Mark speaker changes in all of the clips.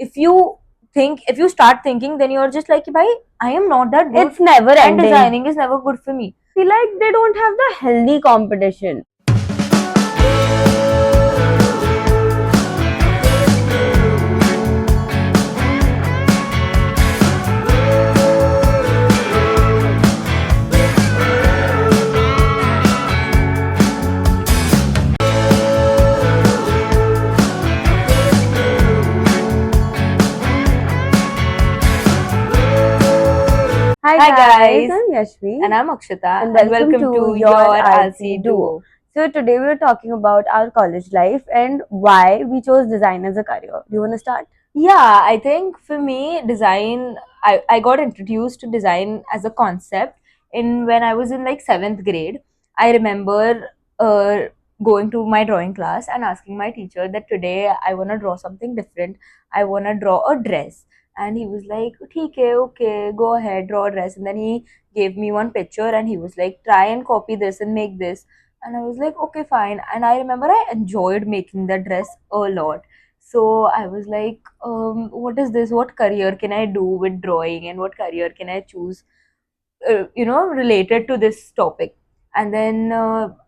Speaker 1: if you start thinking, then you're just like, bhai, I am not that good.
Speaker 2: It's never
Speaker 1: and
Speaker 2: ending.
Speaker 1: designing is never good for me.
Speaker 2: I feel like they don't have the healthy competition. Hi
Speaker 1: guys.
Speaker 2: I'm Yashvi.
Speaker 1: And I'm Akshita,
Speaker 2: And welcome to
Speaker 1: your
Speaker 2: RC Duo. So today we're talking about our college life and why we chose design as a career. Do you want to start?
Speaker 1: Yeah, I think for me, I got introduced to design as a concept in when I was in like seventh grade. I remember uh, going to my drawing class and asking my teacher that today I want to draw something different. I want to draw a dress. And he was like, "Okay, okay, go ahead, draw a dress." And then he gave me one picture and he was like, "Try and copy this and make this." And I was like, "Okay, fine." And I remember I enjoyed making the dress a lot. So I was like, what is this? What career can I do with drawing, and what career can I choose, related to this topic? And then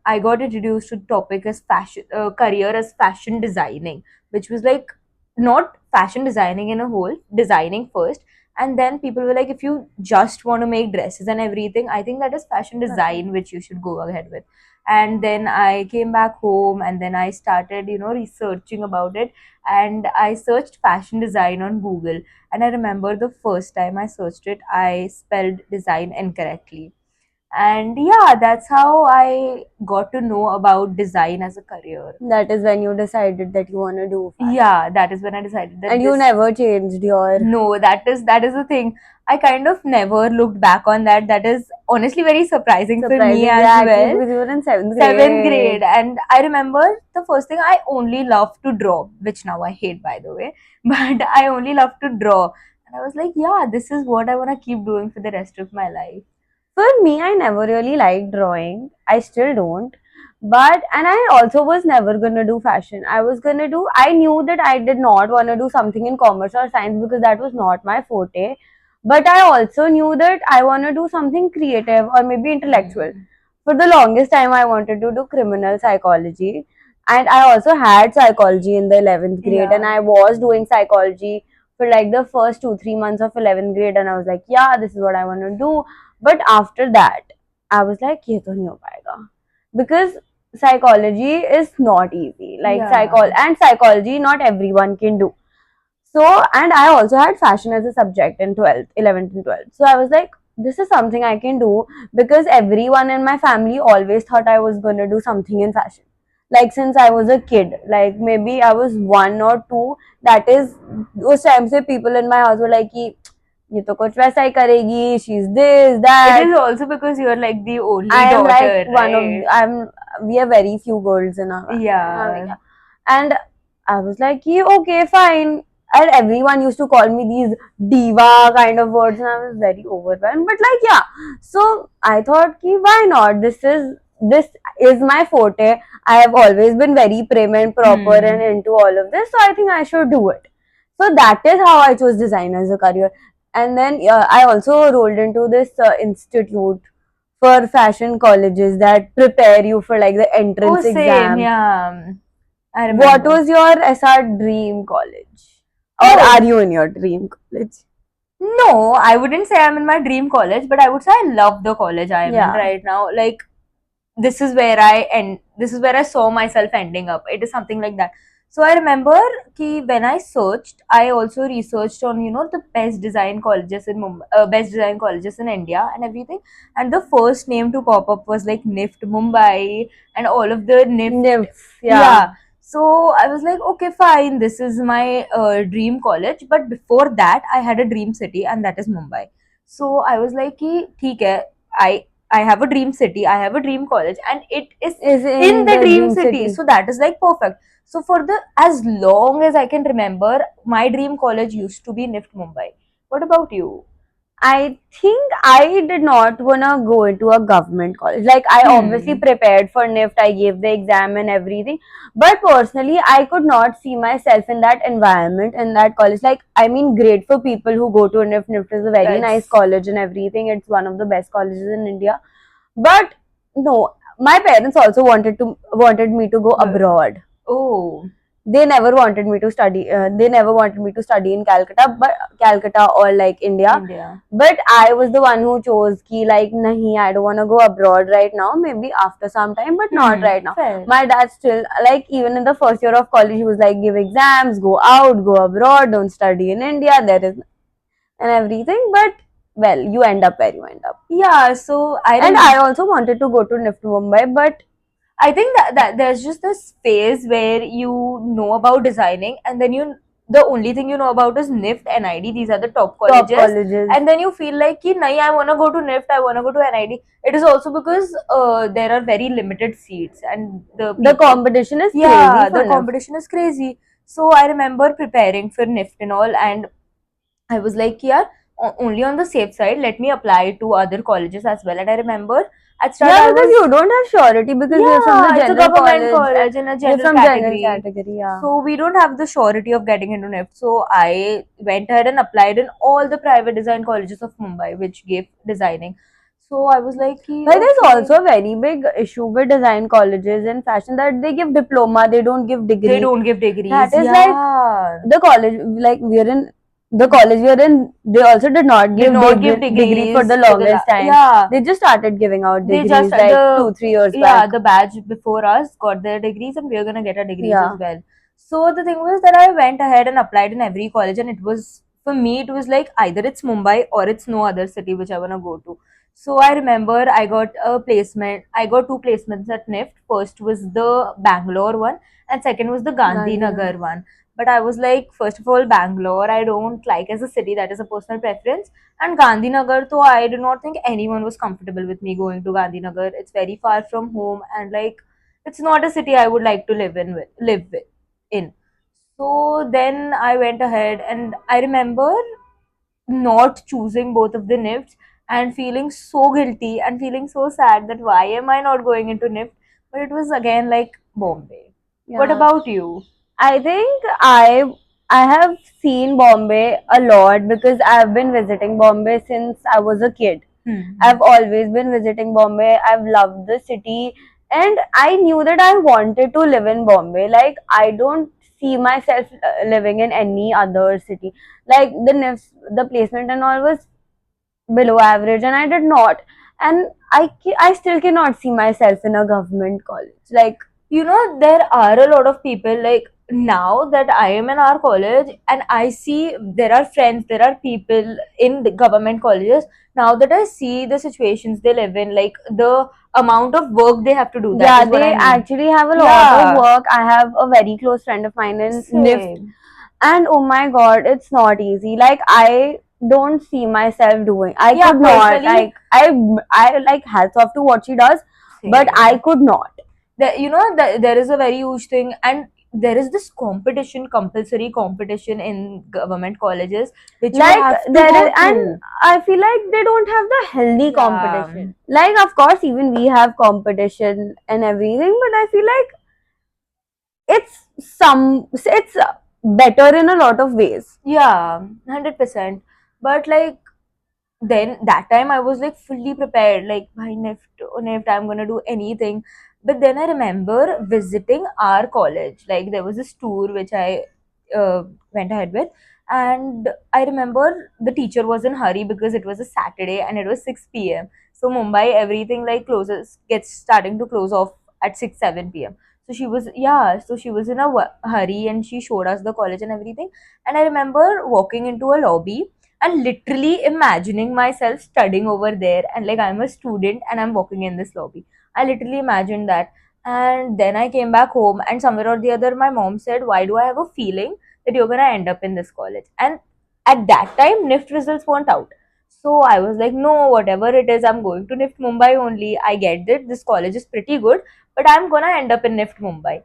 Speaker 1: I got introduced to topic as fashion, career as fashion designing, which was like not fashion designing in a whole, designing first. And then people were like, if you just want to make dresses and everything, I think that is fashion design, which you should go ahead with. And then I came back home and then I started, researching about it. And I searched fashion design on Google. And I remember the first time I searched it, I spelled design incorrectly. And yeah, that's how I got to know about design as a career.
Speaker 2: That is when you decided that you want to do fashion.
Speaker 1: Yeah, that is when I decided that.
Speaker 2: And you never changed your...
Speaker 1: No, that is the thing. I kind of never looked back on that. That is honestly very surprising for me as
Speaker 2: yeah,
Speaker 1: well.
Speaker 2: because you were in seventh
Speaker 1: Seventh grade, and I remember the first thing, I only love to draw, which now I hate, by the way. But I only love to draw, and I was like, yeah, this is what I want to keep doing for the rest of my life.
Speaker 2: For me, I never really liked drawing. I still don't. But, and I also was never gonna do fashion. I knew that I did not want to do something in commerce or science because that was not my forte. But I also knew that I want to do something creative or maybe intellectual. For the longest time, I wanted to do criminal psychology. And I also had psychology in the 11th grade, and I was doing psychology for like the first 2-3 months of 11th grade. And I was like, yeah, this is what I want to do. But after that, I was like, ये तो नहीं हो पाएगा, because psychology is not easy. Like psychology, not everyone can do. So, and I also had fashion as a subject in 12th, 11th, and 12th. So I was like, this is something I can do, because everyone in my family always thought I was going to do something in fashion. Like since I was a kid, like maybe I was 1 or 2. That is, उस time से people in my house were like कि ये तो कुछ वैसा ही करेगी, she's this, that.
Speaker 1: It is also because you are like the only
Speaker 2: I am
Speaker 1: daughter,
Speaker 2: like one of, we are very few girls in our family.
Speaker 1: Yeah.
Speaker 2: And I was like, yeah, okay, fine. And everyone used to call me these diva kind of words, and I was very overwhelmed. But like, yeah. So I thought, why not? This is my forte. I have always been very prim and proper and into all of this. So I think I should do it. So that is how I chose design as a career. And then I also rolled into this institute for fashion colleges that prepare you for like the entrance exam.
Speaker 1: Yeah. I remember.
Speaker 2: What was your SR dream college? Or are you in your dream college?
Speaker 1: No, I wouldn't say I'm in my dream college, but I would say I love the college I am in right now. Like, this is where I saw myself ending up. It is something like that. So I remember when I searched, I also researched on the best design colleges in Mumbai, best design colleges in India and everything. And the first name to pop up was like NIFT Mumbai and all of the
Speaker 2: NIFTs,
Speaker 1: yeah. So I was like, okay, fine, this is my dream college. But before that, I had a dream city, and that is Mumbai. So I was like, ठीक है, I have a dream city, I have a dream college, and it is in the dream city. So that is like perfect. So for the as long as I can remember, my dream college used to be NIFT Mumbai. What about you?
Speaker 2: I think I did not wanna go into a government college. Like I obviously
Speaker 1: Hmm.
Speaker 2: prepared for NIFT, I gave the exam and everything. But personally, I could not see myself in that environment in that college. Like I mean, great for people who go to NIFT. NIFT is a very nice
Speaker 1: Yes.
Speaker 2: college and everything. It's one of the best colleges in India. But no, my parents also wanted me to go
Speaker 1: But
Speaker 2: abroad.
Speaker 1: oh,
Speaker 2: They never wanted me to study. They never wanted me to study in Calcutta or like India.
Speaker 1: India.
Speaker 2: But I was the one who chose ki like nahi, I don't want to go abroad right now. Maybe after some time, but not
Speaker 1: Hmm.
Speaker 2: right now.
Speaker 1: Fair.
Speaker 2: My dad still like even in the first year of college, he was like give exams, go out, go abroad, don't study in India. There is and everything. But well, you end up where you end up.
Speaker 1: Yeah. So I
Speaker 2: And
Speaker 1: remember.
Speaker 2: I also wanted to go to NIFT Mumbai, but
Speaker 1: I think that there's just this phase where you know about designing, and then the only thing you know about is NIFT, NID. These are the top
Speaker 2: top
Speaker 1: colleges,
Speaker 2: colleges.
Speaker 1: and then you feel like, ki, nahi, I wanna go to NIFT, I wanna go to NID. It is also because there are very limited seats, and the
Speaker 2: The
Speaker 1: people,
Speaker 2: competition is crazy
Speaker 1: yeah,
Speaker 2: for
Speaker 1: the
Speaker 2: NIFT.
Speaker 1: competition is crazy. So I remember preparing for NIFT and all, and I was like, yeah, only on the safe side, let me apply to other colleges as well. And I remember at start
Speaker 2: Yeah,
Speaker 1: I
Speaker 2: because
Speaker 1: was,
Speaker 2: you don't have surety because you're from the
Speaker 1: yeah, it's a
Speaker 2: general
Speaker 1: government
Speaker 2: college
Speaker 1: college in a
Speaker 2: you're
Speaker 1: general
Speaker 2: from general
Speaker 1: category.
Speaker 2: category, yeah.
Speaker 1: So we don't have the surety of getting into NIFT. So I went ahead and applied in all the private design colleges of Mumbai, which gave designing. So I was like, "Ki,
Speaker 2: But there's
Speaker 1: okay,
Speaker 2: also a very big issue with design colleges in fashion that they give diploma, they don't give
Speaker 1: they
Speaker 2: degree.
Speaker 1: don't give
Speaker 2: That
Speaker 1: degrees.
Speaker 2: is like
Speaker 1: Yeah.
Speaker 2: the college, like we're in the college we're in, they also did not
Speaker 1: Did
Speaker 2: give
Speaker 1: not give
Speaker 2: degree for the
Speaker 1: degrees for the,
Speaker 2: longest time.
Speaker 1: yeah.
Speaker 2: They just started giving out
Speaker 1: They just
Speaker 2: degrees like
Speaker 1: the
Speaker 2: 2 3 years
Speaker 1: yeah,
Speaker 2: back.
Speaker 1: the batch before us got their degrees, and we are gonna get our degrees as
Speaker 2: Yeah.
Speaker 1: well. So the thing was that I went ahead and applied in every college, and it was, for me, it was like either it's Mumbai or it's no other city which I wanna go to. So I remember I got a placement. I got two placements at NIFT. First was the Bangalore one, and second was the
Speaker 2: Gandhinagar.
Speaker 1: Gandhinagar one. But I was like, first of all, Bangalore I don't like as a city. That is a personal preference. And Gandhinagar, though, I do not think anyone was comfortable with me going to Gandhinagar. It's very far from home, and like, it's not a city I would like to live with in. So then I went ahead, and I remember not choosing both of the NIFTs and feeling so guilty and feeling so sad that why am I not going into NIFT? But it was again like Bombay. What
Speaker 2: Yeah.
Speaker 1: about you?
Speaker 2: I think I have seen Bombay a lot because I've been visiting Bombay since I was a kid.
Speaker 1: Hmm.
Speaker 2: I've always been visiting Bombay. I've loved the city and I knew that I wanted to live in Bombay. Like I don't see myself living in any other city. Like the placement and all was below average and I did not. And I still cannot see myself in a government college. Like
Speaker 1: You know, there are a lot of people, like, now that I am in our college, and I see there are friends, there are people in the government colleges. Now that I see the situations they live in, like the amount of work they have to do, that
Speaker 2: yeah,
Speaker 1: is what
Speaker 2: they
Speaker 1: I mean.
Speaker 2: actually have a lot of
Speaker 1: Yeah,
Speaker 2: work. I have a very close friend of mine in NIFT,
Speaker 1: same.
Speaker 2: and oh my god, it's not easy. Like I don't see myself doing. I
Speaker 1: Yeah,
Speaker 2: could not.
Speaker 1: personally,
Speaker 2: I like hats off to what she does, but I
Speaker 1: same.
Speaker 2: could not.
Speaker 1: There is a very huge thing, and there is this competition, compulsory competition in government colleges, which you
Speaker 2: Like
Speaker 1: have to
Speaker 2: there is,
Speaker 1: go
Speaker 2: and
Speaker 1: through.
Speaker 2: I feel like they don't have the healthy
Speaker 1: Yeah.
Speaker 2: competition. Like of course, even we have competition and everything, but I feel like it's better in a lot of ways.
Speaker 1: Yeah, 100%. But like, then that time I was like fully prepared, like, by NIFT, I'm gonna do anything. But then I remember visiting our college. Like, there was this tour which I went ahead with, and I remember the teacher was in hurry because it was a Saturday and it was 6 p.m. So Mumbai, everything like gets starting to close off at 6 7 p.m. So she was, yeah, so she was in a hurry, and she showed us the college and everything. And I remember walking into a lobby and literally imagining myself studying over there, and like, I'm a student and I'm walking in this lobby. I literally imagined that. And then I came back home, and somewhere or the other my mom said, why do I have a feeling that you're gonna end up in this college? And at that time NIFT results weren't out. So I was like, no, whatever it is, I'm going to NIFT Mumbai only. I get that this college is pretty good, but I'm gonna end up in NIFT Mumbai.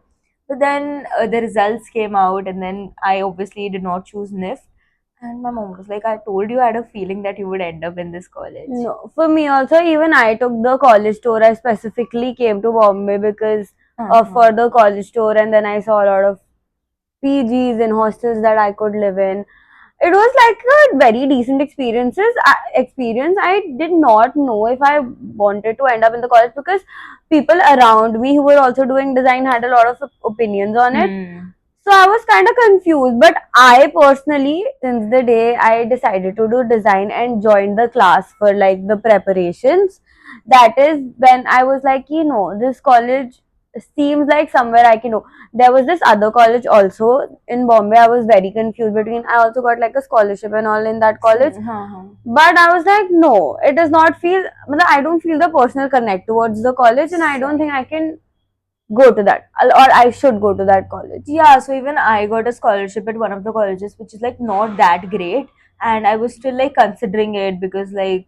Speaker 1: So then the results came out, and then I obviously did not choose NIFT. And my mom was like, I told you I had a feeling that you would end up in this college.
Speaker 2: No, for me also, even I took the college tour. I specifically came to Bombay because of
Speaker 1: Uh-huh.
Speaker 2: for the college tour, and then I saw a lot of PGs and hostels that I could live in. It was like a very decent experience. I did not know if I wanted to end up in the college because people around me who were also doing design had a lot of opinions on it.
Speaker 1: Hmm.
Speaker 2: So I was kind of confused. But I personally, since the day I decided to do design and joined the class for like the preparations, that is when I was like, this college seems like somewhere I can know. There was this other college also in Bombay. I was very confused between. I also got like a scholarship and all in that college.
Speaker 1: Uh-huh.
Speaker 2: But I was like, no, it does not feel. I don't feel the personal connect towards the college, and I don't think I can go to that, or I should go to that college.
Speaker 1: Yeah, so even I got a scholarship at one of the colleges, which is like not that great, and I was still like considering it because like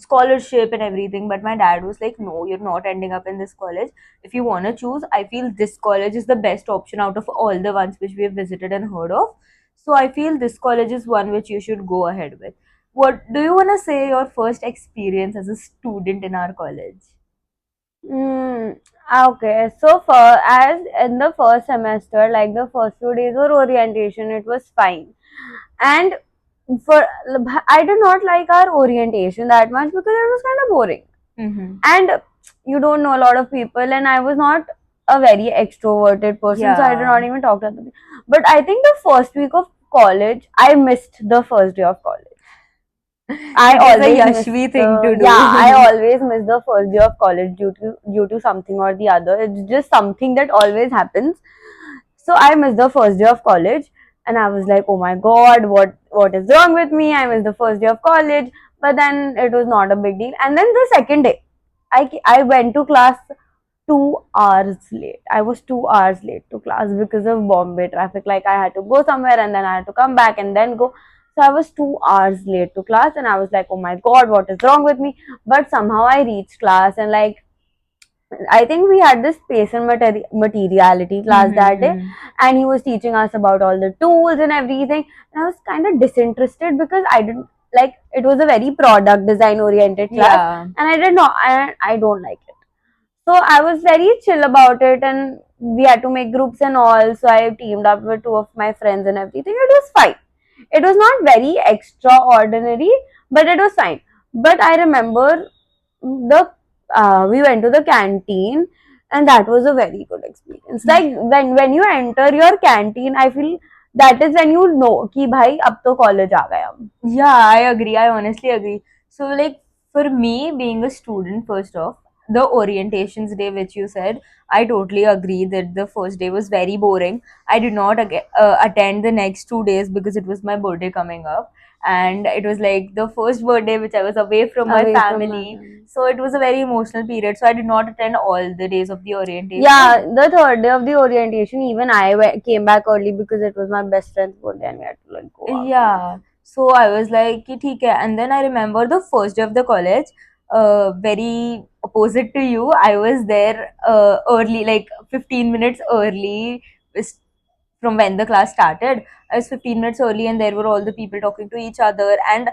Speaker 1: scholarship and everything. But my dad was like, no, you're not ending up in this college. If you want to choose, I feel this college is the best option out of all the ones which we have visited and heard of. So I feel this college is one which you should go ahead with. What do you want to say your first experience as a student in our college?
Speaker 2: Mm, okay, so for as in the first semester, like the first few days were orientation, it was fine. And for I did not like our orientation that much because it was kind of boring.
Speaker 1: Mm-hmm.
Speaker 2: And you don't know a lot of people, and I was not a very extroverted person, so I did
Speaker 1: Yeah.
Speaker 2: not even talk to them. But I think the first week of college, I missed the first day of college. I
Speaker 1: It is a
Speaker 2: always miss
Speaker 1: Yashvi thing to
Speaker 2: I
Speaker 1: do.
Speaker 2: always miss the first day of college due to something or the other. It's just something that always happens. So I missed the first day of college, and I was like, oh my god, what is wrong with me? I missed the first day of college, but then it was not a big deal. And then the second day, I went to class 2 hours late. I was 2 hours late to class because of Bombay traffic. Like I had to go somewhere and then I had to come back and then go. So I was 2 hours late to class and I was like, oh my god, what is wrong with me? But somehow I reached class and like I think we had this space and materiality class that day,
Speaker 1: Mm-hmm.
Speaker 2: and he was teaching us about all the tools and everything. And I was kind of disinterested because I didn't like it was a very product design oriented class,
Speaker 1: Yeah.
Speaker 2: and I don't like it. So I was very chill about it, and we had to make groups and all. So I teamed up with two of my friends and everything. It was fine. It was not very extraordinary, but it was fine. But I remember the we went to the canteen, and that was a very good experience. Like when you enter your canteen, I feel that is when you know कि भाई अब तो college आ गए हम.
Speaker 1: Yeah, I agree. I honestly agree. So, like, for me, being a student, first off, the orientations day, which you said, I totally agree that the first day was very boring. I did not attend the next 2 days because it was my birthday coming up. And it was like the first birthday which I was away from my
Speaker 2: Away from my
Speaker 1: family.
Speaker 2: family.
Speaker 1: So, it was a very emotional period. So, I did not attend all the days of the
Speaker 2: Yeah,
Speaker 1: orientation.
Speaker 2: the third day of the orientation, even came back early because it was my best friend's birthday and we had to like go out and
Speaker 1: Yeah. So I was like, "कि ठीक है." And then I remember the first day of the college, very opposite to you. I was there early, like 15 minutes early from when the class started. I was 15 minutes early, and there were all the people talking to each other. And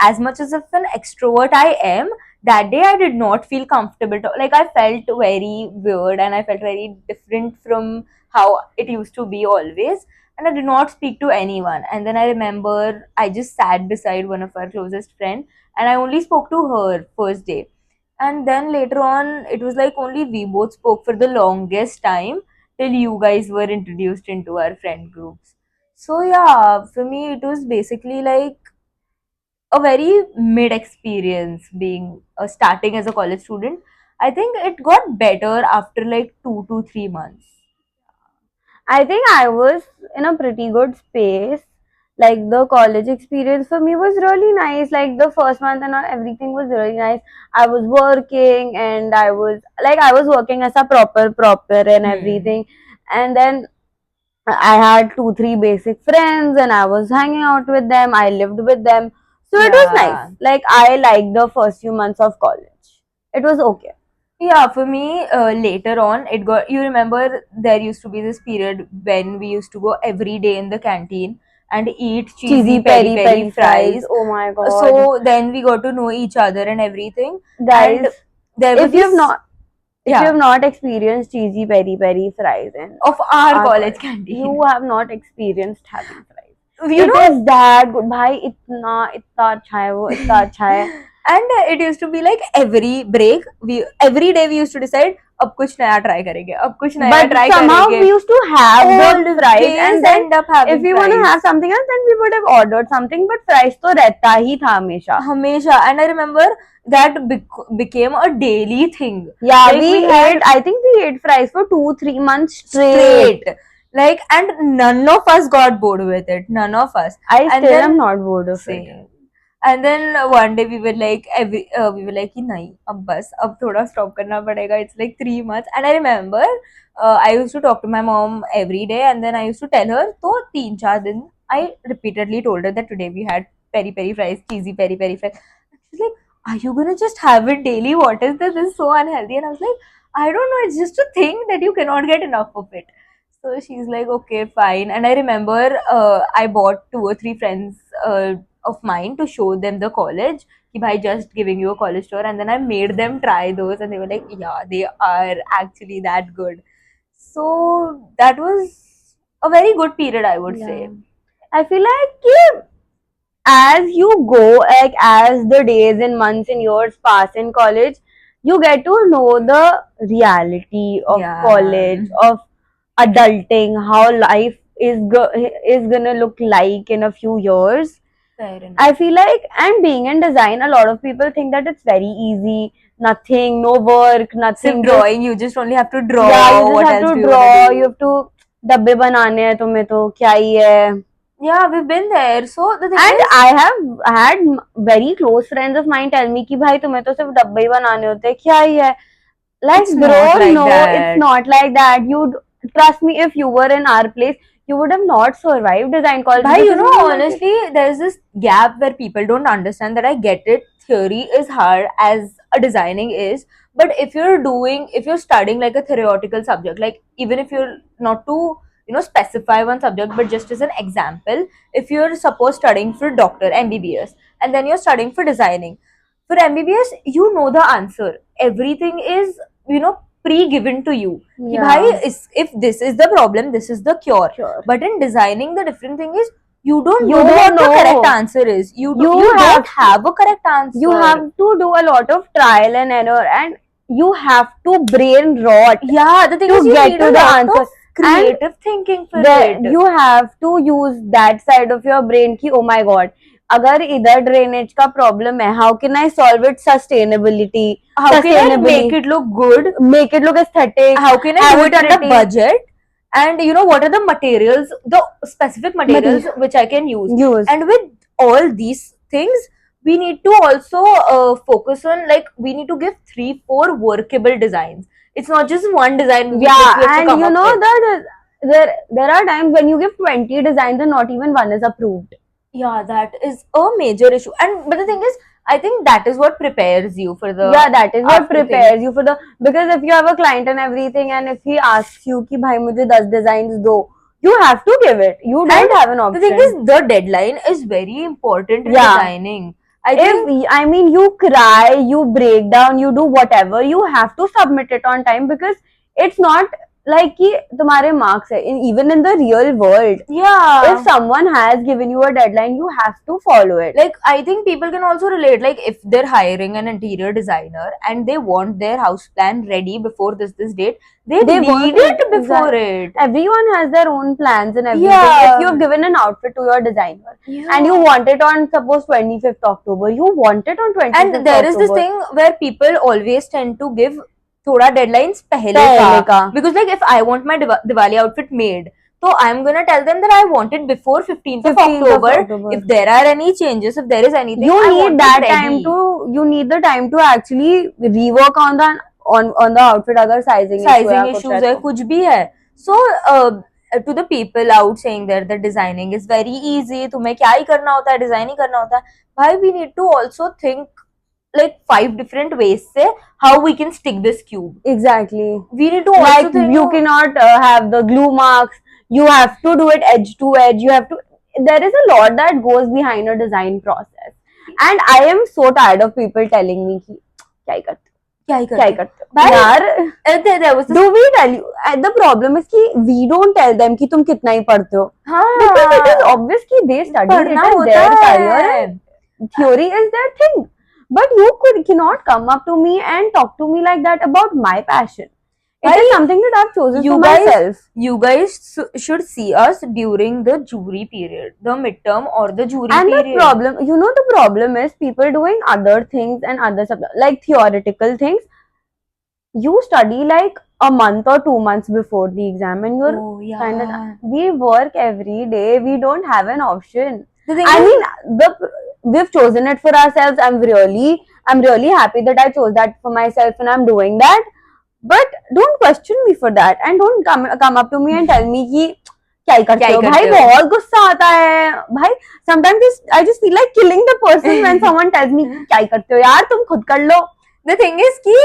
Speaker 1: as much as of an extrovert I am, that day I did not feel comfortable. Like I felt very weird, and I felt very different from how it used to be always. And I did not speak to anyone. And then I remember I just sat beside one of our closest friend, and I only spoke to her first day. And then later on, it was like only we both spoke for the longest time till you guys were introduced into our friend groups. So yeah, for me it was basically like a very mid experience being starting as a college student. I think it got better after like 2 to 3 months.
Speaker 2: I think I was in a pretty good space. Like the college experience for me was really nice. Like the first month and all, everything was really nice. I was working and I was working as a proper and
Speaker 1: Hmm.
Speaker 2: everything. And then I had 2, 3 basic friends and I was hanging out with them. I lived with them. So it was nice.
Speaker 1: Yeah.
Speaker 2: Like I liked the first few months of college. It was okay.
Speaker 1: Yeah, for me, later on, it got. You remember there used to be this period when we used to go every day in the canteen. and eat
Speaker 2: cheesy
Speaker 1: cheesy peri peri fries.
Speaker 2: Oh my god.
Speaker 1: So then we got to know each other and everything.
Speaker 2: Guys,
Speaker 1: And there were
Speaker 2: if you've
Speaker 1: these
Speaker 2: not if you have not experienced cheesy peri peri fries in
Speaker 1: of our
Speaker 2: our
Speaker 1: college
Speaker 2: college,
Speaker 1: canteen.
Speaker 2: you have not experienced having fries.
Speaker 1: You
Speaker 2: It
Speaker 1: know,
Speaker 2: is that good. भाई इतना इतना अच्छा है वो, इतना अच्छा है.
Speaker 1: and it used to be like every break, every day we used to decide अब कुछ नया try करेंगे, अब कुछ नया
Speaker 2: But
Speaker 1: try
Speaker 2: somehow
Speaker 1: करेंगे.
Speaker 2: we used to have the
Speaker 1: Always
Speaker 2: fries, and then
Speaker 1: end up having
Speaker 2: if we want to
Speaker 1: fries.
Speaker 2: have something else, then we would have ordered something. But fries तो रहता ही था हमेशा.
Speaker 1: हमेशा. And I remember that became a daily thing.
Speaker 2: Yeah,
Speaker 1: Like,
Speaker 2: we
Speaker 1: had
Speaker 2: ate. I think we ate fries for 2-3 months straight.
Speaker 1: straight. Like, and none of us got bored with it. None of us.
Speaker 2: I
Speaker 1: And
Speaker 2: still
Speaker 1: then-
Speaker 2: am not bored of it.
Speaker 1: Same. And then one day we were like, we were like कि नहीं अब बस अब थोड़ा stop करना पड़ेगा. It's like 3 months. And I remember I used to talk to my mom every day, and then I used to tell her. तो 3-4 दिन I repeatedly told her that today we had peri peri fries, cheesy peri peri fries. She's like, are you gonna just have it daily? What is this? This is so unhealthy. And I was like, I don't know. It's just a thing that you cannot get enough of it. So she's like, okay, fine. And I remember I bought 2 or 3 friends of mine to show them the college. Ki bhai, just giving you a college tour. And then I made them try those, and they were like, yeah, they are actually that good. So that was a very good period, I would say.
Speaker 2: I feel like as you go, like as the days and months and years pass in college, you get to know the reality of
Speaker 1: Yeah.
Speaker 2: college, of adulting, how life is gonna look like in a few years.
Speaker 1: Fair enough.
Speaker 2: I feel like, and being in design, a lot of people think that it's very easy, nothing, no work, nothing.
Speaker 1: Siर्फ drawing, you just only have to draw.
Speaker 2: Yeah, you
Speaker 1: What
Speaker 2: just have
Speaker 1: else
Speaker 2: to
Speaker 1: do you
Speaker 2: draw.
Speaker 1: wanna do?
Speaker 2: You have to डब्बे बनाने हैं तुम्हें तो क्या ही है.
Speaker 1: Yeah, we've been there. So the thing
Speaker 2: And
Speaker 1: is,
Speaker 2: I have had very close friends of mine tell me कि भाई तुम्हें तो सिर्फ डब्बे ही बनाने होते हैं, क्या ही है. Like,
Speaker 1: It's
Speaker 2: bro,
Speaker 1: not like
Speaker 2: no,
Speaker 1: that.
Speaker 2: it's not like that. Trust me, if you were in our place, you would have not survived design college.
Speaker 1: bhai, you
Speaker 2: because
Speaker 1: know,
Speaker 2: we were like-
Speaker 1: honestly, there's this gap where people don't understand that I get it. Theory is hard as a designing is. But if you're studying like a theoretical subject, like even if you're not to, specify one subject, but just as an example, if you're suppose studying for doctor, MBBS, and then you're studying for designing, for MBBS, you know the answer. Everything is, pre-given to you. Ki
Speaker 2: Yeah.
Speaker 1: bhai, if this is the problem, this is the cure.
Speaker 2: Sure.
Speaker 1: But in designing, the different thing is you don't
Speaker 2: You
Speaker 1: know
Speaker 2: don't
Speaker 1: what the
Speaker 2: know.
Speaker 1: correct answer is. You
Speaker 2: have-
Speaker 1: don't have a correct answer.
Speaker 2: You have to do a lot of trial and error, and you have to brain rot
Speaker 1: yeah. The thing
Speaker 2: to
Speaker 1: is, you
Speaker 2: get
Speaker 1: need
Speaker 2: to
Speaker 1: a
Speaker 2: the
Speaker 1: lot
Speaker 2: answer.
Speaker 1: of creative thinking for
Speaker 2: Then
Speaker 1: it.
Speaker 2: you have to use that side of your brain कि oh my god, अगर इधर drainage का problem है, how can I solve it sustainability?
Speaker 1: How can I
Speaker 2: sustainably,
Speaker 1: make it look good?
Speaker 2: make it look aesthetic?
Speaker 1: How can I
Speaker 2: have
Speaker 1: do
Speaker 2: it
Speaker 1: it at a
Speaker 2: pretty?
Speaker 1: budget? And what are the materials, the specific materials which I can use? And with all these things, we need to also focus on, like, we need to give 3-4 workable designs. It's not just one design. which we
Speaker 2: Yeah,
Speaker 1: have to
Speaker 2: and
Speaker 1: come
Speaker 2: you
Speaker 1: up
Speaker 2: know
Speaker 1: with.
Speaker 2: that there are times when you give 20 designs and not even one is approved.
Speaker 1: Yeah, that is a major issue. And but the thing is, I think that is what prepares you for the
Speaker 2: Yeah, that is what
Speaker 1: after thing.
Speaker 2: prepares you for the, because if you have a client and everything, and if he asks you कि भाई मुझे 10 designs दो, you have to give it. You don't
Speaker 1: And
Speaker 2: have an option.
Speaker 1: The thing is, the deadline is very important in
Speaker 2: Yeah.
Speaker 1: designing. I think
Speaker 2: if you cry, you break down, you do whatever, you have to submit it on time, because it's not like कि तुम्हारे marks है. Even in the real world,
Speaker 1: yeah.
Speaker 2: if someone has given you a deadline, you have to follow it.
Speaker 1: Like, I think people can also relate, like, if they're hiring an interior designer and they want their house plan ready before this date, they
Speaker 2: want
Speaker 1: need
Speaker 2: it,
Speaker 1: it before it.
Speaker 2: Everyone has their own plans and everything.
Speaker 1: Yeah.
Speaker 2: If you've given an outfit to your designer,
Speaker 1: Yeah.
Speaker 2: and you want it on suppose 25th October, you want it on 25th
Speaker 1: And there is this
Speaker 2: October.
Speaker 1: thing where people always tend to give thoda deadlines pehle
Speaker 2: पहले
Speaker 1: ka.
Speaker 2: का.
Speaker 1: Because, like, if I want my Diwali outfit made, so I'm gonna tell them that I want it before 15th of
Speaker 2: 15th of
Speaker 1: October.
Speaker 2: October.
Speaker 1: If there are any changes, if there is anything,
Speaker 2: You
Speaker 1: I
Speaker 2: need
Speaker 1: want
Speaker 2: that
Speaker 1: it
Speaker 2: time
Speaker 1: ready.
Speaker 2: you need the time to actually rework on the outfit, अगर sizing
Speaker 1: issues है, कुछ भी है. So to the people out saying that the designing is very easy, तुम्हें क्या ही करना होता है, design ही करना होता है. Why we need to also think like 5 different ways से how we can stick this cube.
Speaker 2: Exactly.
Speaker 1: We need to also
Speaker 2: Like
Speaker 1: think
Speaker 2: you cannot have the glue marks. You have to do it edge to edge. You have to. there is a lot that goes behind a design process, and I am so tired of people telling me कि क्या ही करते
Speaker 1: क्या ही
Speaker 2: क्या ही
Speaker 1: करते
Speaker 2: करते हो
Speaker 1: भाई,
Speaker 2: यार.
Speaker 1: there was this,
Speaker 2: Do we tell you? The problem is कि we don't tell them कि तुम कितना ही पढ़ते हो.
Speaker 1: हाँ
Speaker 2: Because it is obvious कि they study, it
Speaker 1: पढ़ना
Speaker 2: is
Speaker 1: होता
Speaker 2: their career
Speaker 1: है.
Speaker 2: and theory is their thing. But you cannot come up to me and talk to me like that about my passion. It
Speaker 1: Bhai,
Speaker 2: is something that I've chosen
Speaker 1: you
Speaker 2: for
Speaker 1: guys-
Speaker 2: myself.
Speaker 1: You guys should see us during the jury period, the midterm or the jury
Speaker 2: And the
Speaker 1: period.
Speaker 2: problem, you know, the problem is people doing other things and other like theoretical things. You study like a month or 2 months before the exam, and you're
Speaker 1: Oh yeah.
Speaker 2: kind of. We work every day. We don't have an option.
Speaker 1: The thing
Speaker 2: I
Speaker 1: is,
Speaker 2: mean, we've chosen it for ourselves. I'm really happy that I chose that for myself, and I'm doing that. But don't question me for that, and don't come up to me and tell me कि क्या ही करते हो भाई. बहुत गुस्सा आता है भाई. Sometimes I just feel like killing the person when someone tells me क्या ही करते हो यार, तुम खुद कर लो.
Speaker 1: the thing is कि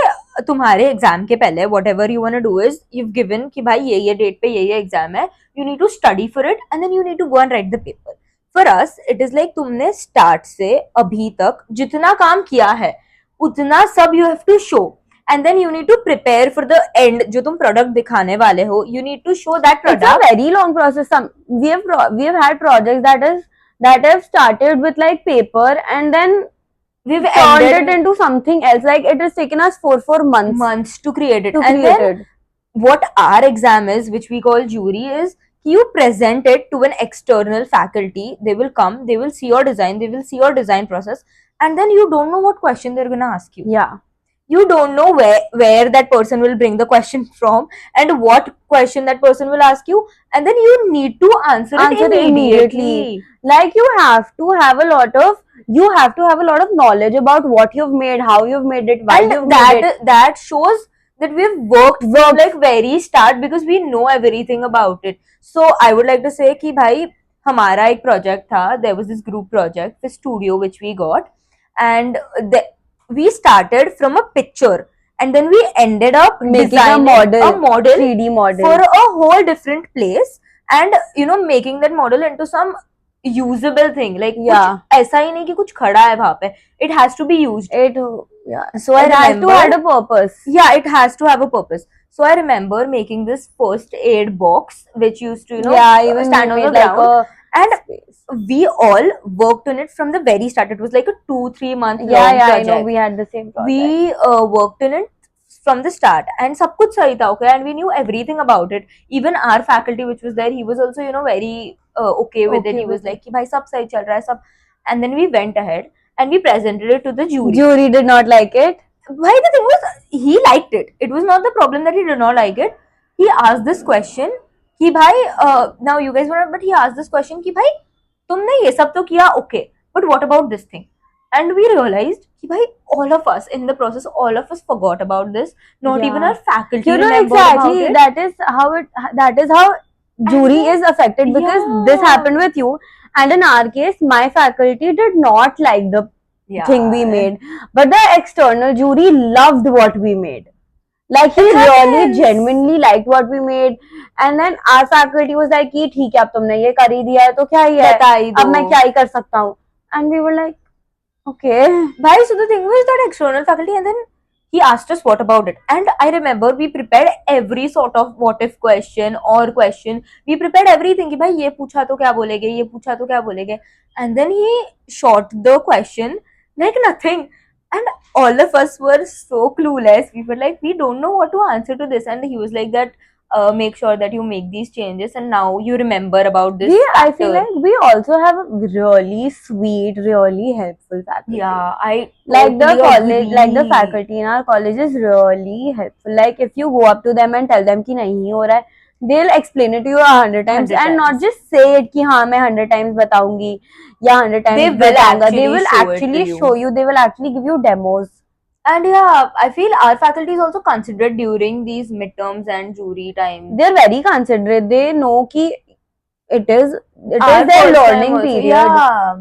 Speaker 1: तुम्हारे एग्जाम के पहले whatever you wanna do is you've given कि भाई ये डेट पे ये एग्जाम है, you need to study for it and then you need to go and write the paper. For us it is like तुमने start से अभी तक जितना काम किया है उतना सब you have to show and then you need to prepare for the end. जो तुम product दिखाने वाले हो, you need to show that product.
Speaker 2: It's a very long process. We have had projects that have started with like paper and then
Speaker 1: we've
Speaker 2: turned
Speaker 1: ended
Speaker 2: it into something else. Like it has taken us four months
Speaker 1: to create it.
Speaker 2: to
Speaker 1: And
Speaker 2: create
Speaker 1: then
Speaker 2: it.
Speaker 1: what our exam is, which we call jury, is you present it to an external faculty. They will come, they will see your design, they will see your design process, and then you don't know what question they're gonna ask you.
Speaker 2: Yeah.
Speaker 1: You don't know where that person will bring the question from and what question that person will ask you, and then you need to answer it immediately.
Speaker 2: Like you have to have a lot of knowledge about what you've made, how you've made it, why you've
Speaker 1: And
Speaker 2: made it.
Speaker 1: that shows that we've worked from like very start because we know everything about it. So I would like to say कि भाई हमारा एक project था, there was this group project, the studio which we got, and we started from a picture and then we ended up
Speaker 2: Making a
Speaker 1: designing
Speaker 2: model, 3D model.
Speaker 1: for a whole different place and you know making that model into some usable thing. Like
Speaker 2: Yeah.
Speaker 1: कुछ ऐसा ही नहीं कि कुछ खड़ा है वहाँ पे. It has to be used.
Speaker 2: Yeah.
Speaker 1: So I
Speaker 2: It has to
Speaker 1: remember,
Speaker 2: have a purpose.
Speaker 1: yeah, it has to have a purpose. So I remember making this first aid box which used to, you know,
Speaker 2: Yeah, even
Speaker 1: stand
Speaker 2: we
Speaker 1: on the
Speaker 2: made like
Speaker 1: ground.
Speaker 2: a
Speaker 1: And
Speaker 2: space.
Speaker 1: we all worked on it from the very start. It was like a 2-3 month long
Speaker 2: Yeah,
Speaker 1: project.
Speaker 2: I know, we had the same project.
Speaker 1: We worked on it from the start and सब कुछ सही था, okay, and we knew everything about it. Even our faculty which was there, he was also, you know, very okay with it. He was like कि भाई सब सही चल रहा है सब. And then we went ahead and we presented it to the jury.
Speaker 2: Jury did not like it.
Speaker 1: Why, the thing was he liked it. It was not the problem that he did not like it. He asked this question कि भाई now you guys were, but he asked this question कि भाई तुमने ये सब तो किया, okay, but what about this thing? And we realized कि भाई all of us in the process, all of us forgot about this. Not
Speaker 2: Yeah.
Speaker 1: even our faculty
Speaker 2: You know
Speaker 1: remembered
Speaker 2: exactly
Speaker 1: about it.
Speaker 2: that is how jury
Speaker 1: And
Speaker 2: is affected, because
Speaker 1: yeah.
Speaker 2: this happened with you, and in our case my faculty did not like the
Speaker 1: Yeah.
Speaker 2: thing we made, but the external jury loved what we made. Like he
Speaker 1: It
Speaker 2: really
Speaker 1: happens.
Speaker 2: genuinely liked what we made, and then our faculty was like कि ठीक है अब तुमने ये कर ही दिया है तो क्या ही है,
Speaker 1: बता ही
Speaker 2: अब मैं
Speaker 1: दो.
Speaker 2: क्या ही कर सकता हूँ. And we were like, okay.
Speaker 1: Why? So the thing was that external faculty, and then he asked us what about it. And I remember we prepared every sort of what if question or question. We prepared everything कि भाई ये पूछा तो क्या बोलेगे, ये पूछा तो क्या बोलेगे. And then he shot the question like nothing. And all of us were so clueless. We were like, we don't know what to answer to this. And he was like that, make sure that you make these changes and now you remember about this.
Speaker 2: I feel like we also have a really sweet, really helpful faculty.
Speaker 1: Yeah, I
Speaker 2: like the
Speaker 1: totally
Speaker 2: college, like the
Speaker 1: agree.
Speaker 2: faculty in our college is really helpful. Like if you go up to them and tell them कि नहीं हो रहा है, they'll explain it to you 100 times
Speaker 1: 100
Speaker 2: and
Speaker 1: times.
Speaker 2: not just say it कि हाँ मैं 100 times बताऊंगी या 100 times
Speaker 1: They will
Speaker 2: बताऊंगा.
Speaker 1: actually
Speaker 2: They will
Speaker 1: show it to
Speaker 2: actually
Speaker 1: you.
Speaker 2: show you. They will actually give you demos.
Speaker 1: And yeah, I feel our faculty is also considered during these midterms and jury times.
Speaker 2: They're very considerate. They know कि it is
Speaker 1: Our
Speaker 2: their
Speaker 1: first time
Speaker 2: learning
Speaker 1: also,
Speaker 2: period.
Speaker 1: yeah.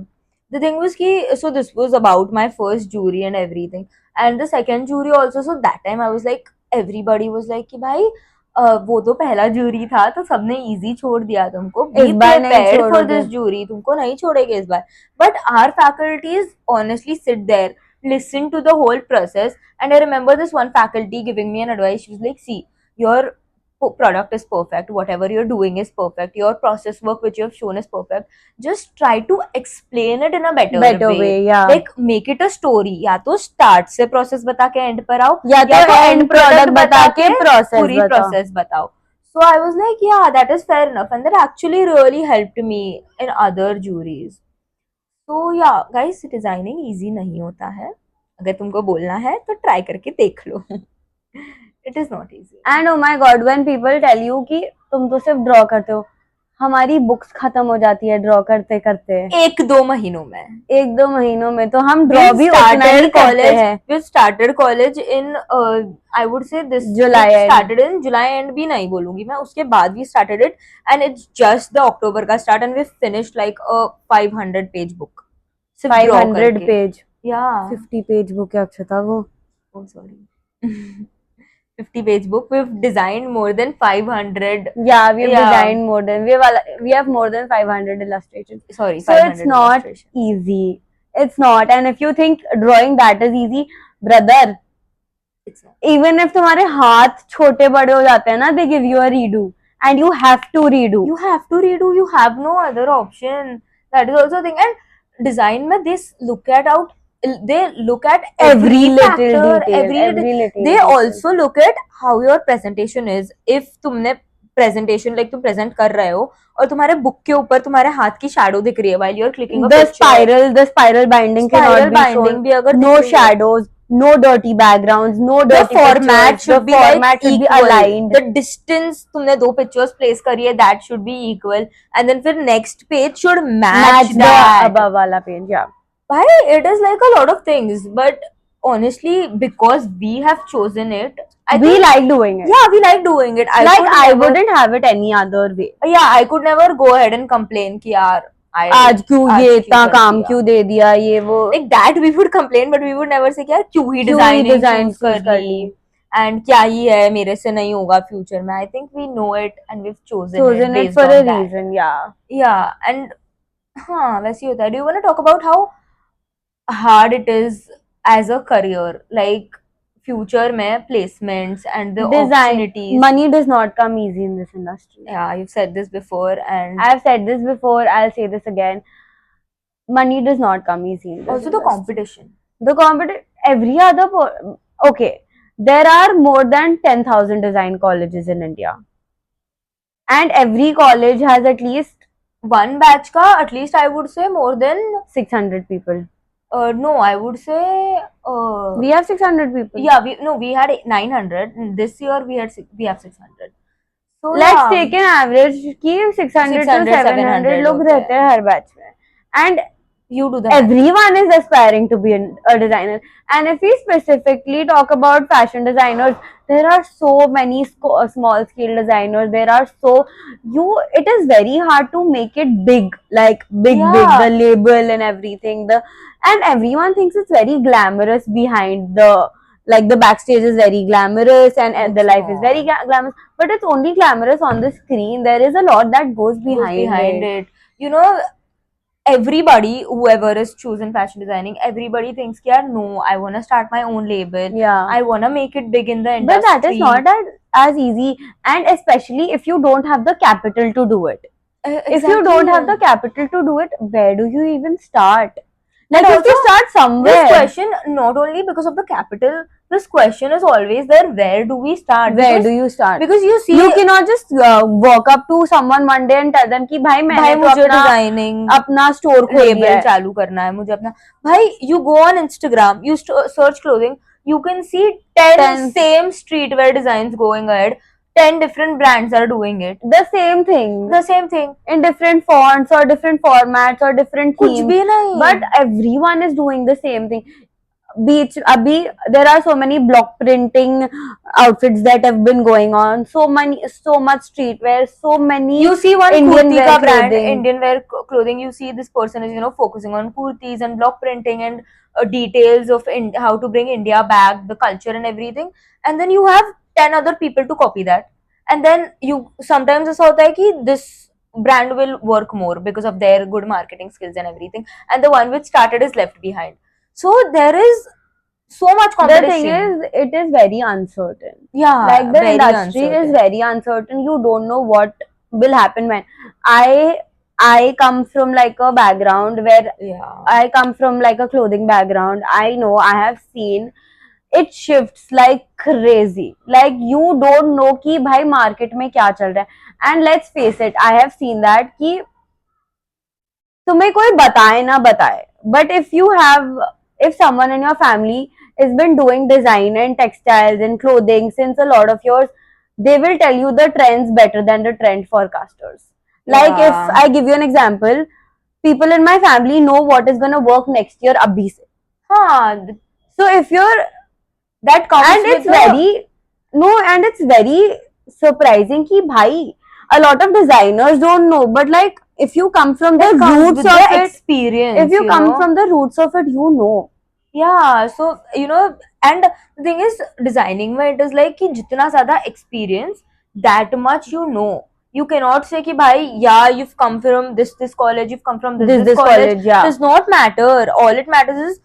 Speaker 1: The thing was कि, so this was about my first jury and everything. And the second jury also, so that time I was like, everybody was like कि भाई वो तो पहला jury था तो सबने easy छोड़ दिया तुमको.
Speaker 2: इस
Speaker 1: बी
Speaker 2: बार नहीं
Speaker 1: प्रिपेयर्ड फॉर
Speaker 2: छोड़ोगे.
Speaker 1: दिस जूरी, तुमको नहीं छोड़ेंगे इस बार. But our faculties honestly sit there, listen to the whole process. And I remember this one faculty giving me an advice. She was like, see, your product is perfect, whatever you're doing is perfect, your process work which you have shown is perfect, just try to explain it in a better way.
Speaker 2: Yeah.
Speaker 1: Like make it a story. या तो start से process बता के end पर आओ,
Speaker 2: या तो end product बता के process
Speaker 1: पूरी
Speaker 2: बताओ.
Speaker 1: process बताओ. So I was like, yeah, that is fair enough, and that actually really helped me in other juries. So yeah, guys, designing easy नहीं होता है. अगर तुमको बोलना है तो try करके देख लो. It is not easy.
Speaker 2: And oh my god, when people tell you कि तुम तो सिर्फ ड्रॉ करते हो, हमारी बुक्स खत्म हो जाती है ड्रॉ करते करते.
Speaker 1: 1-2 महीनों में.
Speaker 2: 1-2 महीनों में तो हम ड्रॉ भी उतना ही करते हैं.
Speaker 1: We started college in I would say this
Speaker 2: July
Speaker 1: it
Speaker 2: end.
Speaker 1: started in July end भी नहीं बोलूंगी मैं, उसके बाद we started it and it's just the October का start and we finished like a 500 page book. सिर्फ draw
Speaker 2: 500
Speaker 1: करके.
Speaker 2: Page.
Speaker 1: Yeah.
Speaker 2: 50 page book क्या अच्छा था वो.
Speaker 1: Oh sorry. 50 page book. We've designed more than 500.
Speaker 2: Yeah, we've
Speaker 1: Yeah.
Speaker 2: designed more than we have more than 500 illustrations.
Speaker 1: Sorry,
Speaker 2: So
Speaker 1: 500
Speaker 2: it's not
Speaker 1: illustration.
Speaker 2: easy. It's not. And if you think drawing that is easy, brother,
Speaker 1: It's not.
Speaker 2: even if तुम्हारे हाथ छोटे बड़े हो जाते हैं ना, they give you a redo and you have to redo.
Speaker 1: You have to redo. You have no other option. That is also a thing. And design में they look at
Speaker 2: Every little
Speaker 1: factor,
Speaker 2: detail,
Speaker 1: every
Speaker 2: little
Speaker 1: they
Speaker 2: detail.
Speaker 1: also look at how your presentation is. If तुमने presentation like तुम present कर रहे हो और तुम्हारे book के ऊपर तुम्हारे हाथ की shadow दिख रही है while you're clicking a
Speaker 2: The
Speaker 1: picture.
Speaker 2: spiral binding
Speaker 1: Spiral
Speaker 2: cannot be
Speaker 1: binding
Speaker 2: shown.
Speaker 1: भी अगर
Speaker 2: No
Speaker 1: दिख रही है.
Speaker 2: shadows, no dirty backgrounds, no
Speaker 1: The
Speaker 2: dirty
Speaker 1: format
Speaker 2: pictures.
Speaker 1: should be
Speaker 2: format
Speaker 1: like
Speaker 2: should be
Speaker 1: equal.
Speaker 2: aligned.
Speaker 1: The distance तुमने दो pictures place करी है that should be equal. And then फिर next page should match
Speaker 2: the
Speaker 1: that.
Speaker 2: above वाला page. Yeah.
Speaker 1: Why? It is like a lot of things, but honestly, because we have chosen it,
Speaker 2: We like doing it.
Speaker 1: yeah, we like doing it.
Speaker 2: I wouldn't have it any other way.
Speaker 1: Yeah, I could never go ahead and complain कि यार
Speaker 2: आज क्यों ये इतना
Speaker 1: कर
Speaker 2: काम
Speaker 1: दिया.
Speaker 2: क्यों दे दिया ये वो.
Speaker 1: Like that we would complain, but we would never say कि यार क्यों ही design
Speaker 2: design
Speaker 1: choose कर ली and क्या ही है मेरे से नहीं होगा future में. I think we know it and we've chosen it
Speaker 2: it
Speaker 1: based
Speaker 2: for
Speaker 1: on
Speaker 2: a
Speaker 1: that.
Speaker 2: reason. Yeah.
Speaker 1: Yeah, and हाँ वैसे ही होता है. Do you want to talk about how hard it is as a career, like future में placements and the opportunities?
Speaker 2: Money does not come easy in this industry.
Speaker 1: Yeah, you've said this before and
Speaker 2: I've said this before, I'll say this again. Money does not come easy in this
Speaker 1: also the
Speaker 2: industry.
Speaker 1: competition.
Speaker 2: The competition, every other, okay, there are more than 10,000 design colleges in India. And every college has at least
Speaker 1: one batch ka at least I would say more than
Speaker 2: 600 people.
Speaker 1: No, I would say
Speaker 2: we have 600 people.
Speaker 1: Yeah, we had 900. This year we have 600. So
Speaker 2: let's take an average कि 600 to 700 लोग रहते हैं हर batch में. And
Speaker 1: you do that.
Speaker 2: Everyone is aspiring to be a designer. And if we specifically talk about fashion designers, there are so many small scale designers. It is very hard to make it big, like big, the label and everything. And everyone thinks it's very glamorous behind the backstage is very glamorous and the life is very glamorous, but it's only glamorous on the screen. There is a lot that goes behind it.
Speaker 1: You know, everybody, whoever is choosing fashion designing, everybody thinks no, I want to start my own label.
Speaker 2: Yeah,
Speaker 1: I want to make it big in the industry.
Speaker 2: But that is not as easy, and especially if you don't have the capital to do it. Exactly. If you don't have the capital to do it, where do you even start? Like, you have to start somewhere.
Speaker 1: This question, not only because of the capital, this question is always there, where do we start?
Speaker 2: Where do you start?
Speaker 1: Because you see,
Speaker 2: you cannot just walk up to someone one day and tell them कि भाई मैंने तो
Speaker 1: मुझे designing
Speaker 2: अपना store खोल दिया है,
Speaker 1: चालू करना है मुझे अपना. भाई, you go on Instagram, you search clothing, you can see 10 same streetwear designs going ahead. 10 different brands are doing it.
Speaker 2: The same thing. In different fonts or different formats or different themes.
Speaker 1: कुछ भी नहीं.
Speaker 2: But everyone is doing the same thing. There are so many block printing outfits that have been going on. So much streetwear, so many.
Speaker 1: You see one
Speaker 2: Indian
Speaker 1: kurti
Speaker 2: wear
Speaker 1: brand, Indian wear clothing. You see this person is focusing on kurtis and block printing and details of how to bring India back, the culture and everything. And then you have 10 other people to copy that. and then you sometimes ऐसा होता है कि this brand will work more because of their good marketing skills and everything, and the one which started is left behind. So there is so much
Speaker 2: The thing
Speaker 1: competition.
Speaker 2: is, it is very uncertain.
Speaker 1: Yeah,
Speaker 2: Like the
Speaker 1: very
Speaker 2: industry is
Speaker 1: uncertain.
Speaker 2: very uncertain. You don't know what will happen when. I I come from like a background where
Speaker 1: Yeah.
Speaker 2: I come from like a clothing background. I know, I have seen it shifts like crazy. Like you don't know कि भाई market में क्या चल रहा है. And let's face it, I have seen that कि तुम्हें कोई बताए ना बताए, but if someone in your family has been doing design and textiles and clothing since a lot of years, they will tell you the trends better than the trend forecasters. Like if
Speaker 1: Yeah.
Speaker 2: I give you an example, people in my family know what is going to work next year abhi se.
Speaker 1: Huh,
Speaker 2: So if you're,
Speaker 1: that comes
Speaker 2: and
Speaker 1: with
Speaker 2: it's
Speaker 1: the
Speaker 2: very, no, and it's very surprising ki bhai, a lot of designers don't know, but like if you come from the
Speaker 1: it comes
Speaker 2: roots
Speaker 1: with
Speaker 2: of
Speaker 1: the
Speaker 2: it,
Speaker 1: experience,
Speaker 2: if you come from the roots of it, you know.
Speaker 1: yeah. So and the thing is, designing में it is like कि जितना ज़्यादा experience, that much you know. You cannot say कि भाई, yeah, you've come from this college, you've come from this college.
Speaker 2: College, yeah.
Speaker 1: Does not matter. All it matters is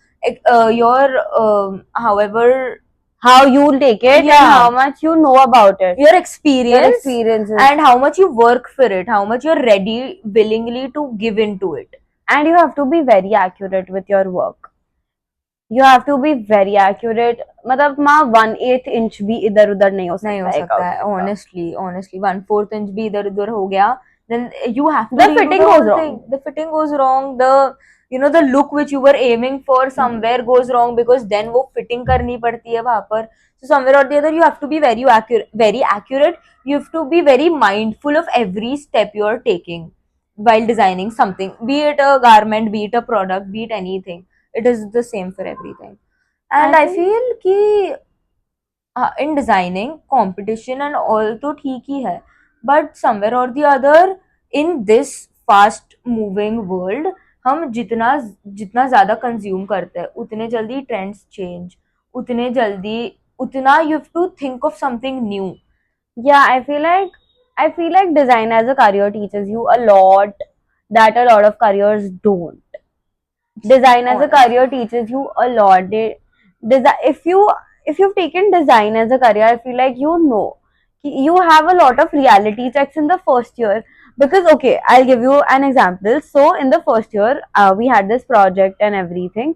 Speaker 1: your however
Speaker 2: How you take it,
Speaker 1: Yeah.
Speaker 2: and how much you know about it.
Speaker 1: your experience
Speaker 2: experiences.
Speaker 1: and how much you work for it, how much you're ready willingly to give into it.
Speaker 2: And you have to be very accurate with your work. You have to be very accurate. मतलब माँ 1/8 inch भी इधर उधर नहीं हो
Speaker 1: नहीं हो
Speaker 2: सकता
Speaker 1: सकता है, honestly 1/4 inch भी इधर उधर हो गया, then you have to
Speaker 2: The
Speaker 1: redo
Speaker 2: fitting
Speaker 1: the
Speaker 2: goes
Speaker 1: whole
Speaker 2: wrong.
Speaker 1: thing. The fitting goes wrong, the look which you were aiming for somewhere goes wrong, because then वो fitting करनी पड़ती है वहां पर. So somewhere or the other you have to be very accurate. You have to be very mindful of every step you are taking while designing something, be it a garment, be it a product, be it anything. It is the same for everything. And I
Speaker 2: think-
Speaker 1: feel कि in designing competition and all तो ठीक ही है, but somewhere और the other in this fast moving world, हम जितना जितना ज्यादा consume करते हैं उतने जल्दी ट्रेंड्स चेंज, उतने जल्दी उतना you have to think of something new.
Speaker 2: Yeah, I feel like design as a career teaches you a lot that a lot of careers don't. Design as a career teaches you a lot. If you've taken design as a career, I feel like you have a lot of reality checks in the first year. Because okay, I'll give you an example. So in the first year, we had this project and everything,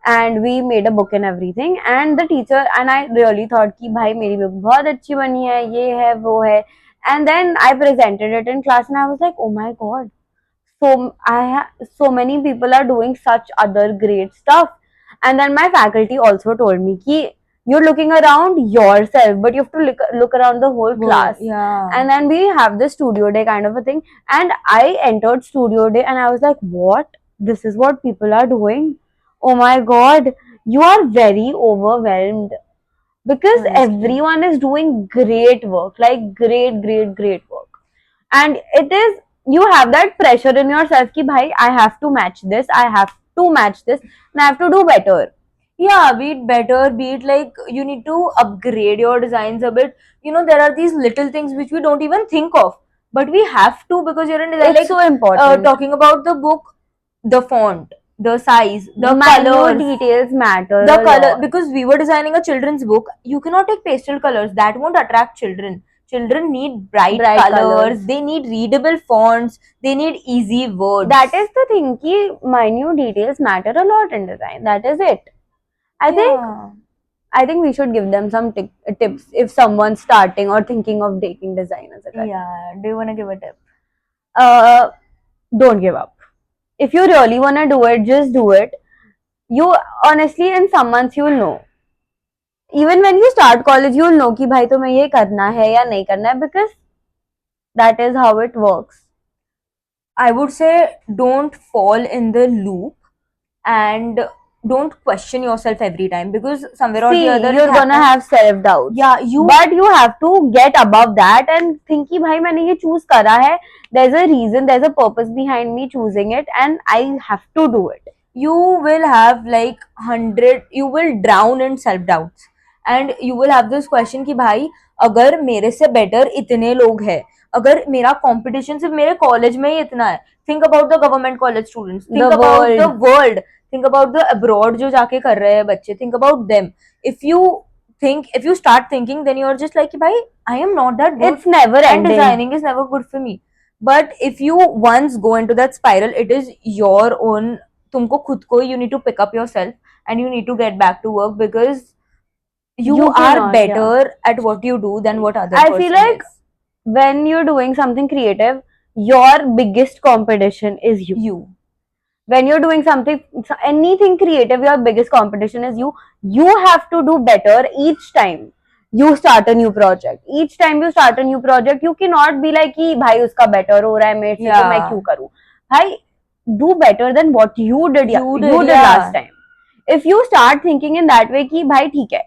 Speaker 2: and we made a book and everything, and the teacher and I really thought कि भाई मेरी book बहुत अच्छी बनी है, ये है वो है. And then I presented it in class and I was like, oh my god, so many people are doing such other great stuff. And then my faculty also told me कि you're looking around yourself, but you have to look around the whole class.
Speaker 1: Yeah.
Speaker 2: And then we have the studio day kind of a thing, and I entered studio day and I was like, what, this is what people are doing? Oh my god, you are very overwhelmed, because
Speaker 1: Honestly.
Speaker 2: everyone is doing great work, like great work. And it is, you have that pressure in yourself ki bhai, I have to match this, and I have to do better.
Speaker 1: Yeah, be it better, be it like you need to upgrade your designs a bit. There are these little things which we don't even think of, but we have to, because you're in design.
Speaker 2: It's
Speaker 1: Like
Speaker 2: so important.
Speaker 1: talking about the book, the font, the size, the
Speaker 2: Minute
Speaker 1: colors,
Speaker 2: details matter
Speaker 1: the
Speaker 2: a
Speaker 1: color,
Speaker 2: lot.
Speaker 1: because we were designing a children's book. You cannot take pastel colors, that won't attract children. Children need bright colors, they need readable fonts, they need easy words.
Speaker 2: That is the thing ki minute details matter a lot in design. That is it. I think we should give them some tips if someone's starting or thinking of taking design as a career.
Speaker 1: Yeah, do you want to give a tip?
Speaker 2: Don't give up. If you really want to do it, just do it. You honestly, in some months you'll know. Even when you start college, you'll know कि भाई तुम्हें ये करना है या नहीं करना है, because that is how it works.
Speaker 1: I would say don't fall in the loop and don't question yourself every time, because somewhere or the other
Speaker 2: you're gonna have self-doubt.
Speaker 1: Yeah,
Speaker 2: but you have to get above that and think कि भाई मैंने ये choose करा है, there's a reason, there's a purpose behind me choosing it, and I have to do it.
Speaker 1: You will have like 100, you will drown in self-doubts. and you will have this question कि भाई अगर मेरे से better इतने लोग हैं, अगर मेरा competition सिर्फ मेरे college में ही इतना है, think about the government college students, think
Speaker 2: The
Speaker 1: about
Speaker 2: world.
Speaker 1: the world, think about the abroad जो जाके कर रहे हैं बच्चे, think about them. If you start thinking, then you're just like कि भाई I am not that good
Speaker 2: It's never
Speaker 1: and
Speaker 2: ending.
Speaker 1: designing is never good for me. But if you once go into that spiral, it is your own, तुमको खुद को, you need to pick up yourself and you need to get back to work because you
Speaker 2: You
Speaker 1: are
Speaker 2: cannot,
Speaker 1: better at what you do than what other
Speaker 2: I
Speaker 1: person
Speaker 2: feel like
Speaker 1: is.
Speaker 2: when you're doing something creative, your biggest competition is you.
Speaker 1: You.
Speaker 2: When you're doing something, anything creative, your biggest competition is you. You have to do better each time you start a new project. Each time you start a new project, you cannot be like कि भाई उसका better हो रहा है मेरे से तो मैं
Speaker 1: Yeah.
Speaker 2: क्यों करूँ. भाई, do better than what you did
Speaker 1: You did,
Speaker 2: last
Speaker 1: yeah.
Speaker 2: time. If you start thinking in that way कि भाई ठीक है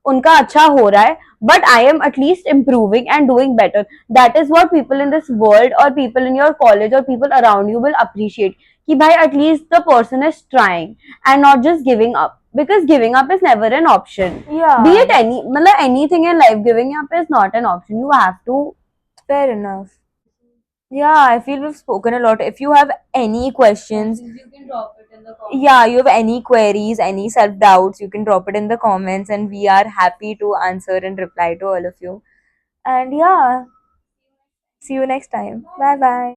Speaker 2: उनका अच्छा हो रहा है but I am at least improving and doing better, that is what people in this world or people in your college or people around you will appreciate कि भाई at least the person is trying and not just giving up, because giving up is never an option.
Speaker 1: Yeah.
Speaker 2: Be it anything in life, giving up is not an option. You have to.
Speaker 1: Fair enough. Yeah, I feel we've spoken a lot. If you have any questions,
Speaker 2: You can drop it in the comments.
Speaker 1: yeah, you have any queries, any self doubts, you can drop it in the comments, and we are happy to answer and reply to all of you. And yeah, see you next time. Bye bye.